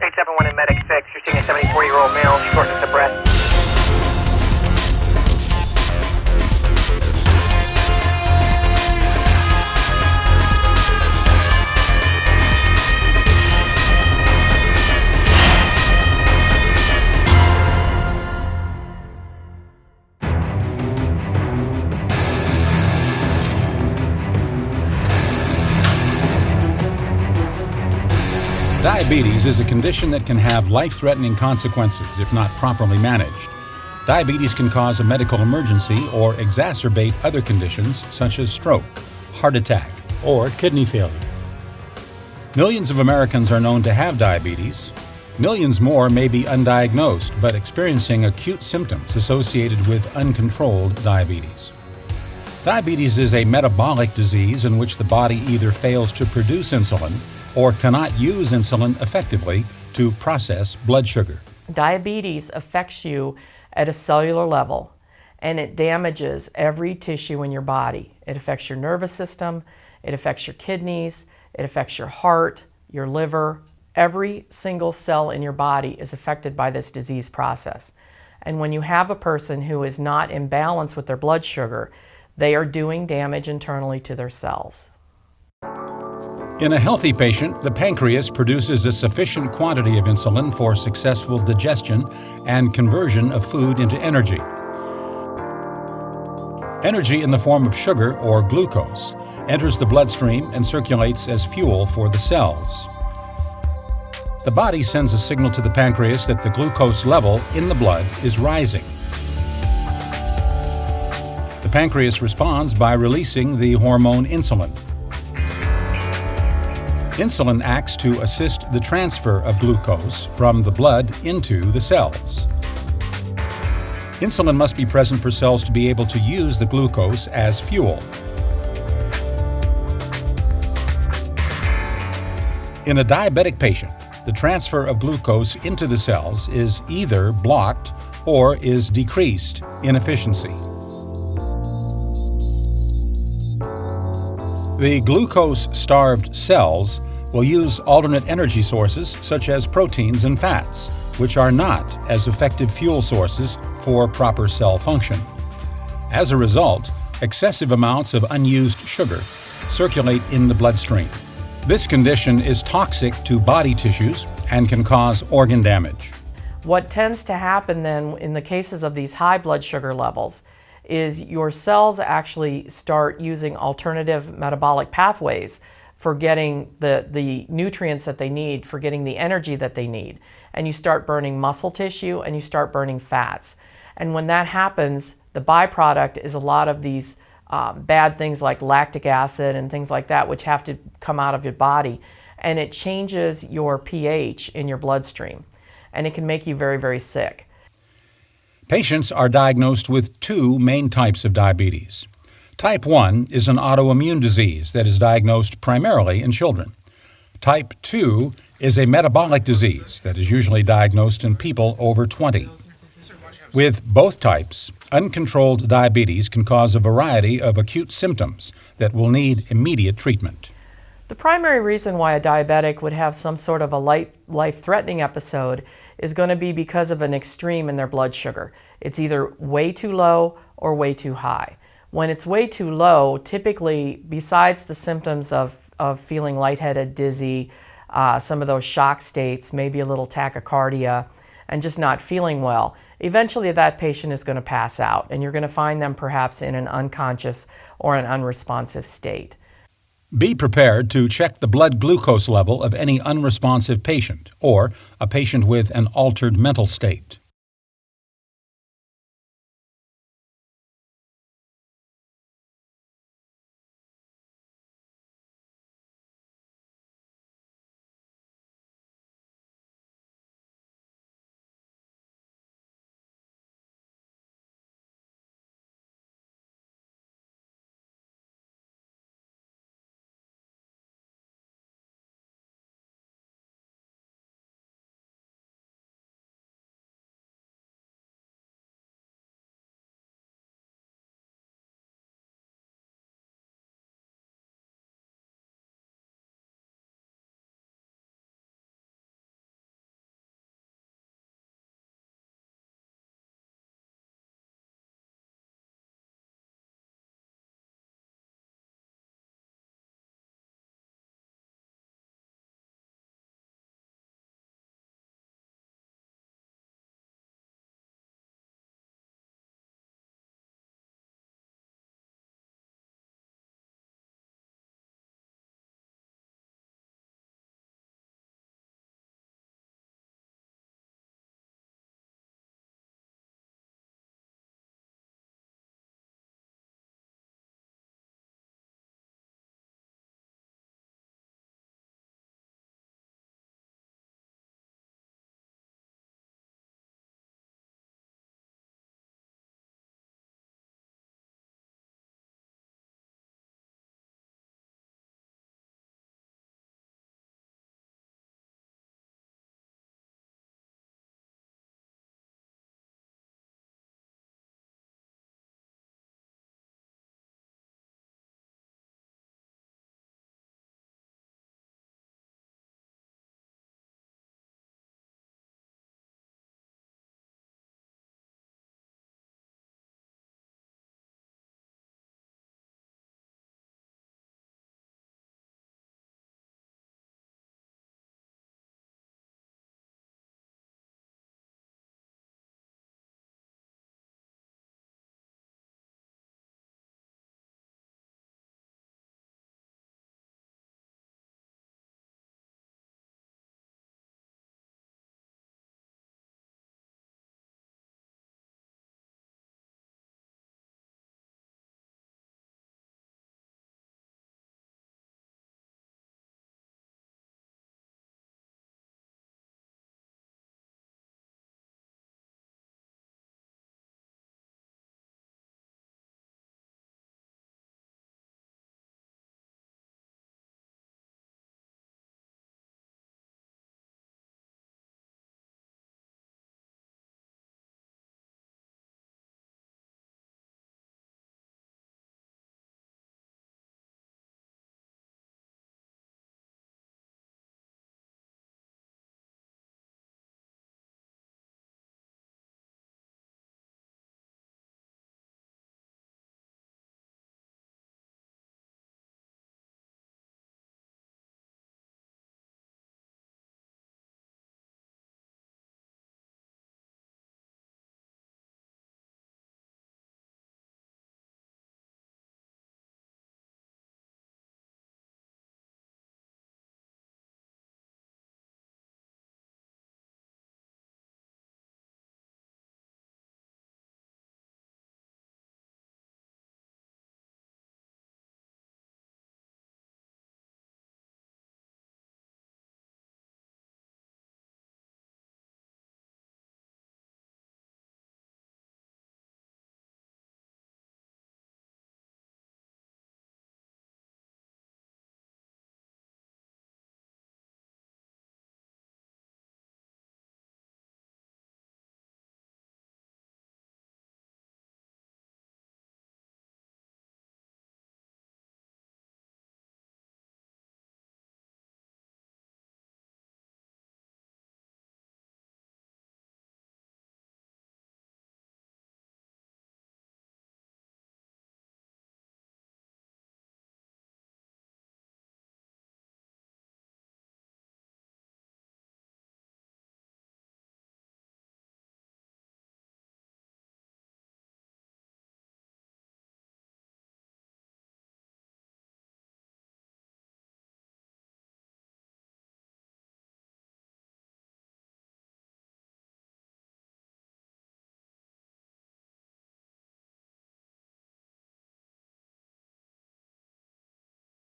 6871 in Medic 6. You're seeing a 74-year-old male, shortness of breath. Diabetes is a condition that can have life-threatening consequences if not properly managed. Diabetes can cause a medical emergency or exacerbate other conditions such as stroke, heart attack, or kidney failure. Millions of Americans are known to have diabetes. Millions more may be undiagnosed but experiencing acute symptoms associated with uncontrolled diabetes. Diabetes is a metabolic disease in which the body either fails to produce insulin or cannot use insulin effectively to process blood sugar. Diabetes affects you at a cellular level, and it damages every tissue in your body. It affects your nervous system, it affects your kidneys, it affects your heart, your liver. Every single cell in your body is affected by this disease process. And when you have a person who is not in balance with their blood sugar, they are doing damage internally to their cells. In a healthy patient, the pancreas produces a sufficient quantity of insulin for successful digestion and conversion of food into energy. Energy in the form of sugar or glucose enters the bloodstream and circulates as fuel for the cells. The body sends a signal to the pancreas that the glucose level in the blood is rising. The pancreas responds by releasing the hormone insulin. Insulin acts to assist the transfer of glucose from the blood into the cells. Insulin must be present for cells to be able to use the glucose as fuel. In a diabetic patient, the transfer of glucose into the cells is either blocked or is decreased in efficiency. The glucose-starved cells will use alternate energy sources such as proteins and fats, which are not as effective fuel sources for proper cell function. As a result, excessive amounts of unused sugar circulate in the bloodstream. This condition is toxic to body tissues and can cause organ damage. What tends to happen then in the cases of these high blood sugar levels is your cells actually start using alternative metabolic pathways for getting the nutrients that they need, for getting the energy that they need. And you start burning muscle tissue and you start burning fats. And when that happens, the byproduct is a lot of these bad things like lactic acid and things like that, which have to come out of your body. And it changes your pH in your bloodstream. And it can make you very, very sick. Patients are diagnosed with two main types of diabetes. Type 1 is an autoimmune disease that is diagnosed primarily in children. Type 2 is a metabolic disease that is usually diagnosed in people over 20. With both types, uncontrolled diabetes can cause a variety of acute symptoms that will need immediate treatment. The primary reason why a diabetic would have some sort of a life-threatening episode is going to be because of an extreme in their blood sugar. It's either way too low or way too high. When it's way too low, typically, besides the symptoms of feeling lightheaded, dizzy, some of those shock states, maybe a little tachycardia, and just not feeling well, eventually that patient is going to pass out, and you're going to find them perhaps in an unconscious or an unresponsive state. Be prepared to check the blood glucose level of any unresponsive patient or a patient with an altered mental state.